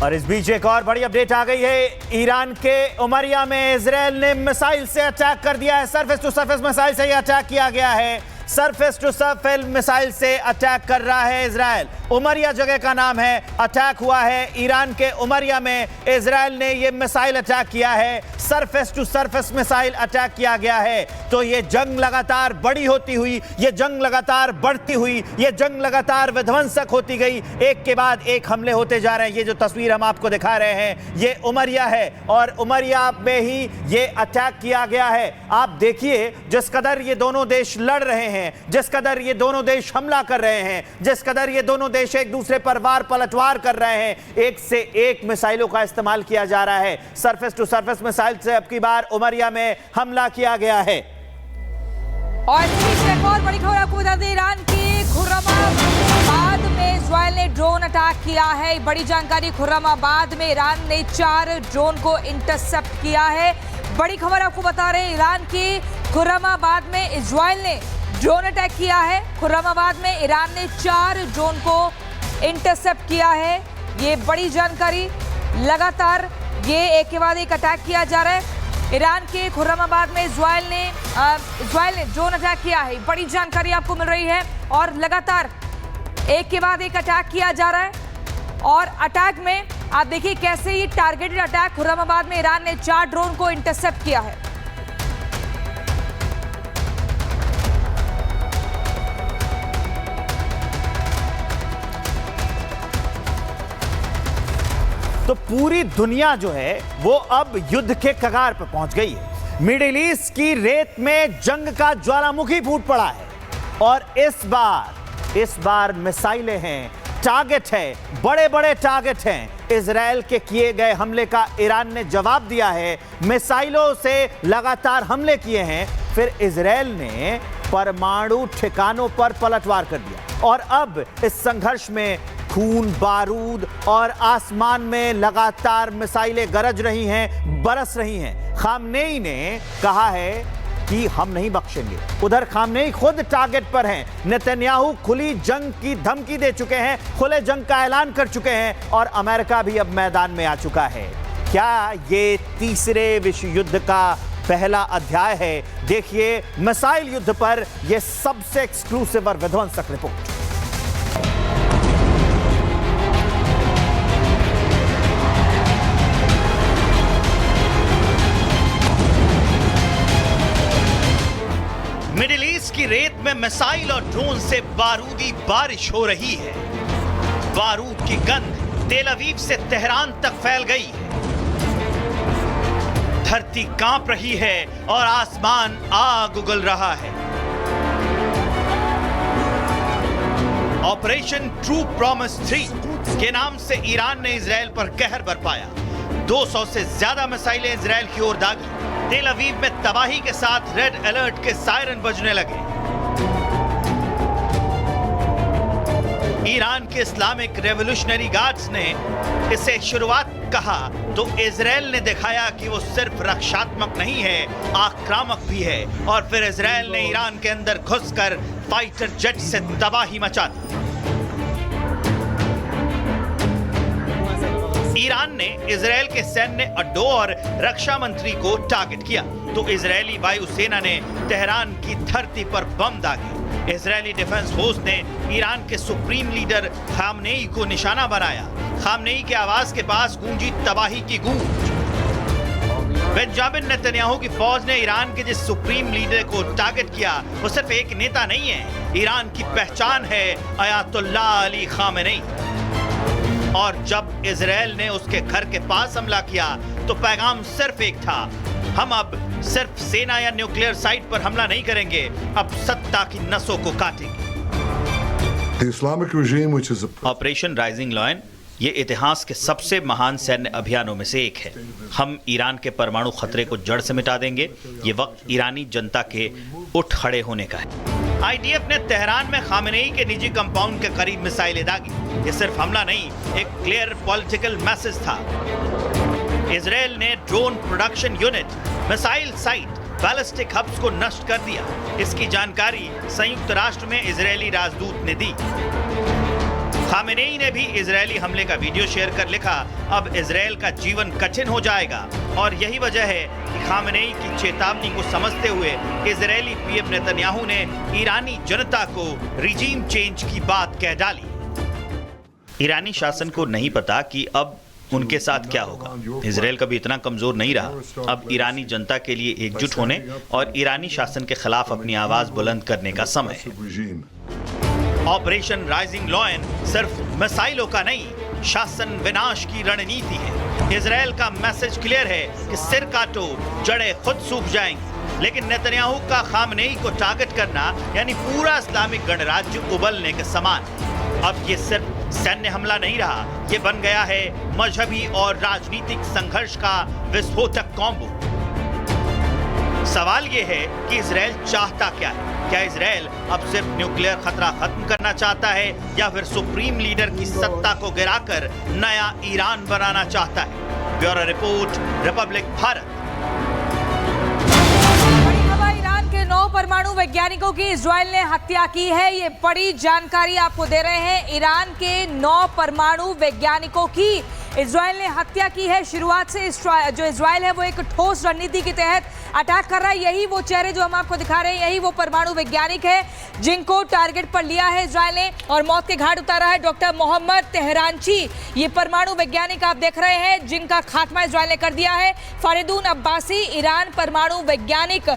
और इस बीच एक और बड़ी अपडेट आ गई है। ईरान के उमरिया में इजराइल ने मिसाइल से अटैक कर दिया है। सरफेस टू सरफेस मिसाइल से यह अटैक किया गया है। सरफेस टू सरफेस मिसाइल से अटैक कर रहा है इजराइल। उमरिया जगह का नाम है। अटैक हुआ है ईरान के उमरिया में। इजराइल ने यह मिसाइल अटैक किया है। Surface to surface missile attack किया गया है। तो यह जंग लगातार बड़ी होती हुई, यह जंग लगातार बढ़ती हुई, यह जंग लगातार विध्वंसक होती गई। एक के बाद एक हमले होते जा रहे हैं। ये जो तस्वीर हम आपको दिखा रहे हैं ये उमरिया है और उमरिया में ही ये अटैक किया गया है। आप देखिए जिस कदर ये दोनों देश लड़ रहे हैं, जिस कदर ये दोनों देश हमला कर रहे हैं, जिस कदर ये दोनों देश एक दूसरे पर वार पलटवार कर रहे हैं, एक से एक मिसाइलों का इस्तेमाल किया जा रहा है। सरफेस टू सरफेस मिसाइल से अब की बार उमरिया में हमला किया गया है। और एक और बड़ी खबर आपको बता दें, ईरान की खुर्रमाबाद में इजराइल ने ड्रोन अटैक किया है। बड़ी जानकारी, खुर्रमाबाद में ईरान ने 4 ड्रोन को इंटरसेप्ट किया है। बड़ी खबर आपको बता रहे हैं, ईरान की खुर्रमाबाद में इजराइल ने ड्रोन अटैक किया है। खुर्रमाबाद में ईरान ने 4 ड्रोन को इंटरसेप्ट किया है। ये बड़ी जानकारी, लगातार ये एक के बाद एक अटैक किया जा रहा है। ईरान के खुर्रमाबाद में इजराइल ने ड्रोन अटैक किया है। बड़ी जानकारी आपको मिल रही है और लगातार एक के बाद एक अटैक किया जा रहा है। और अटैक में आप देखिए कैसे ये टारगेटेड अटैक, खुर्रमाबाद में ईरान ने 4 ड्रोन को इंटरसेप्ट किया है। तो पूरी दुनिया जो है वो अब युद्ध के कगार पर पहुंच गई है। मिडिल ईस्ट की रेत में जंग का ज्वालामुखी फूट पड़ा है और इस बार मिसाइलें हैं, टारगेट है, बड़े बड़े टारगेट हैं। इजराइल के किए गए हमले का ईरान ने जवाब दिया है। मिसाइलों से लगातार हमले किए हैं। फिर इजराइल ने परमाणु ठिकानों पर पलटवार कर दिया और अब इस संघर्ष में खून, बारूद और आसमान में लगातार मिसाइलें गरज रही हैं, बरस रही हैं। खामनेई ने कहा है कि हम नहीं बख्शेंगे। उधर खामनेई खुद टारगेट पर हैं। नेतन्याहू खुली जंग की धमकी दे चुके हैं, खुले जंग का ऐलान कर चुके हैं और अमेरिका भी अब मैदान में आ चुका है। क्या ये तीसरे विश्व युद्ध का पहला अध्याय है? देखिए मिसाइल युद्ध पर यह सबसे एक्सक्लूसिव और विध्वंसक रिपोर्ट। मिडिल ईस्ट की रेत में मिसाइल और ड्रोन से बारूदी बारिश हो रही है। बारूद की गंध तेल अवीव से तेहरान तक फैल गई है। धरती कांप रही है और आसमान आग उगल रहा है। ऑपरेशन ट्रू प्रॉमिस 3 के नाम से ईरान ने इजराइल पर कहर बरपाया। 200 से ज्यादा मिसाइलें इजराइल की ओर दागी। तेल अवीव में तबाही के साथ रेड अलर्ट के सायरन बजने लगे। ईरान के इस्लामिक रेवोल्यूशनरी गार्ड्स ने इसे शुरुआत कहा तो इजराइल ने दिखाया कि वो सिर्फ रक्षात्मक नहीं है, आक्रामक भी है। और फिर इजराइल ने ईरान के अंदर घुसकर फाइटर जेट से तबाही मचा दी। ईरान ने इजराइल के सैन्य अड्डों और रक्षा मंत्री को टारगेट किया तो इजरायली वायुसेना ने तेहरान की धरती पर बम दागे। इजरायली डिफेंस फोर्स ने ईरान के सुप्रीम लीडर खामनेई को निशाना बनाया। खामनेई के आवास के पास गूंजी तबाही की गूंज। बेंजामिन नेतन्याहू की फौज ने ईरान के जिस सुप्रीम लीडर को टारगेट किया वो सिर्फ एक नेता नहीं है, ईरान की पहचान है, अयातुल्लाह अली खामेनेई। और जब इजराइल ने उसके घर के पास हमला किया तो पैगाम सिर्फ एक था, हम अब सिर्फ सेना या न्यूक्लियर साइट पर हमला नहीं करेंगे, अब सत्ता की नसों को काटेंगे। ऑपरेशन राइजिंग लायन ये इतिहास के सबसे महान सैन्य अभियानों में से एक है। हम ईरान के परमाणु खतरे को जड़ से मिटा देंगे। ये वक्त ईरानी जनता के उठ खड़े होने का है। आईडीएफ ने तेहरान में खामेनेई के निजी कंपाउंड के करीब मिसाइलें दागी। ये सिर्फ हमला नहीं, एक क्लियर पॉलिटिकल मैसेज था। इजराइल ने drone production unit, missile site, ballistic hubs को नष्ट कर दिया। इसकी जानकारी संयुक्त राष्ट्र में इजरायली राजदूत ने दी। खामेनेई ने भी इजरायली हमले का वीडियो शेयर कर लिखा, अब इजरायल का जीवन कठिन हो जाएगा। और यही वजह है कि खामेनेई की चेतावनी को समझते हुए इजरायली पीएम नेतन्याहू ने ईरानी जनता को रिजीम चेंज की बात कह डाली। ईरानी शासन को नहीं पता कि अब उनके साथ क्या होगा। इजरायल कभी इतना कमजोर नहीं रहा। अब ईरानी जनता के लिए एकजुट होने और ईरानी शासन के खिलाफ अपनी आवाज बुलंद करने का समय है। ऑपरेशन राइजिंग लॉयन सिर्फ मिसाइलों का नहीं, शासन विनाश की रणनीति है। इजरायल का मैसेज क्लियर है कि सिर काटो, जड़ें खुद सूख जाएंगी। लेकिन नेतन्याहू का खामनेई को टारगेट करना यानी पूरा इस्लामिक गणराज्य उबलने के समान। अब ये सिर्फ सैन्य हमला नहीं रहा, ये बन गया है मजहबी और राजनीतिक संघर्ष का विस्फोटक कॉम्बो। सवाल ये है कि इजरायल चाहता क्या है? क्या इजरायल अब सिर्फ न्यूक्लियर खतरा खत्म करना चाहता है या फिर सुप्रीम लीडर की सत्ता को गिराकर नया ईरान बनाना चाहता है? Bureau report, Republic Bharat. बड़ी खबर, ईरान के 9 परमाणु वैज्ञानिकों की इजरायल ने हत्या की है। ये बड़ी जानकारी आपको दे रहे हैं। ईरान के 9 परमाणु वैज्ञानिकों की इजरायल ने हत्या की है। शुरुआत से जो इजरायल है वो एक ठोस रणनीति के तहत अटैक कर रहा है। यही वो चेहरे जो हम आपको दिखा रहे हैं, यही वो परमाणु वैज्ञानिक है जिनको टारगेट पर लिया है इजरायल ने और मौत के घाट उतारा है। डॉक्टर मोहम्मद तेहरानची, ये परमाणु वैज्ञानिक आप देख रहे हैं जिनका खात्मा इजरायल ने कर दिया है। फरीदून अब्बासी, ईरान परमाणु वैज्ञानिक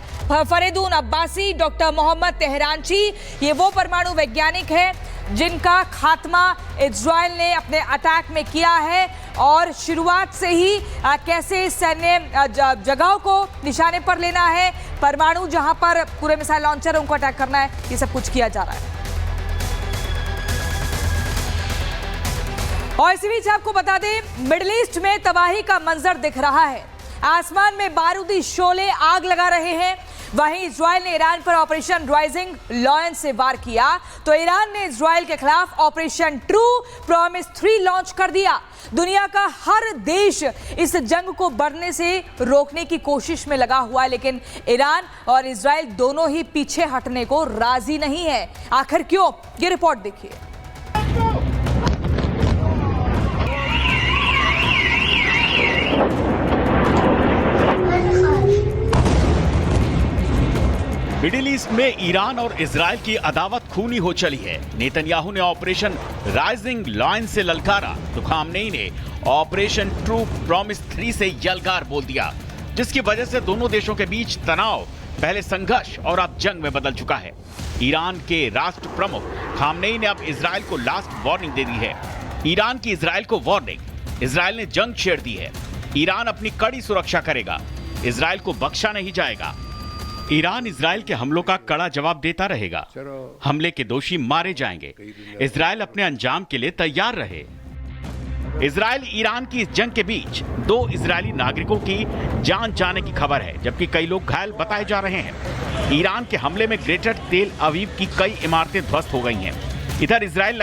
फरीदून अब्बासी, डॉक्टर मोहम्मद तेहरानची, ये वो परमाणु वैज्ञानिक है जिनका खात्मा इजरायल ने अपने अटैक में किया है। और शुरुआत से ही कैसे सैन्य जगहों को निशाने पर लेना है, परमाणु जहां पर पूरे मिसाइल लॉन्चर उनको अटैक करना है, ये सब कुछ किया जा रहा है। और इसी बीच आपको बता दें, मिडिल ईस्ट में तबाही का मंजर दिख रहा है। आसमान में बारूदी शोले आग लगा रहे हैं। वहीं इजरायल ने ईरान पर ऑपरेशन राइजिंग लॉयन से वार किया तो ईरान ने इजरायल के खिलाफ ऑपरेशन ट्रू प्रॉमिस 3 लॉन्च कर दिया। दुनिया का हर देश इस जंग को बढ़ने से रोकने की कोशिश में लगा हुआ है, लेकिन ईरान और इजरायल दोनों ही पीछे हटने को राजी नहीं है। आखिर क्यों? ये रिपोर्ट देखिए। मिडिल ईस्ट में ईरान और इजरायल की अदावत खूनी हो चली है। नेतन्याहू ने ऑपरेशन राइजिंग लॉयन से ललकारा तो खामनेई ने ऑपरेशन ट्रू प्रॉमिस 3 से यलगार बोल दिया, जिसकी वजह से दोनों देशों के बीच तनाव पहले संघर्ष और अब जंग में बदल चुका है। ईरान के राष्ट्र प्रमुख खामनेई ने अब इजरायल को लास्ट वार्निंग दे दी है। ईरान की इजरायल को वार्निंग, इजरायल ने जंग छेड़ दी है। ईरान अपनी कड़ी सुरक्षा करेगा, इजरायल को बख्शा नहीं जाएगा। ईरान इजरायल के हमलों का कड़ा जवाब देता रहेगा। हमले के दोषी मारे जाएंगे। इजरायल अपने अंजाम के लिए तैयार रहे। इजरायल ईरान की इस जंग के बीच 2 इजरायली नागरिकों की जान जाने की खबर है, जबकि कई लोग घायल बताए जा रहे हैं। ईरान के हमले में ग्रेटर तेल अवीव की कई इमारतें ध्वस्त हो गई हैं। इधर इजरायल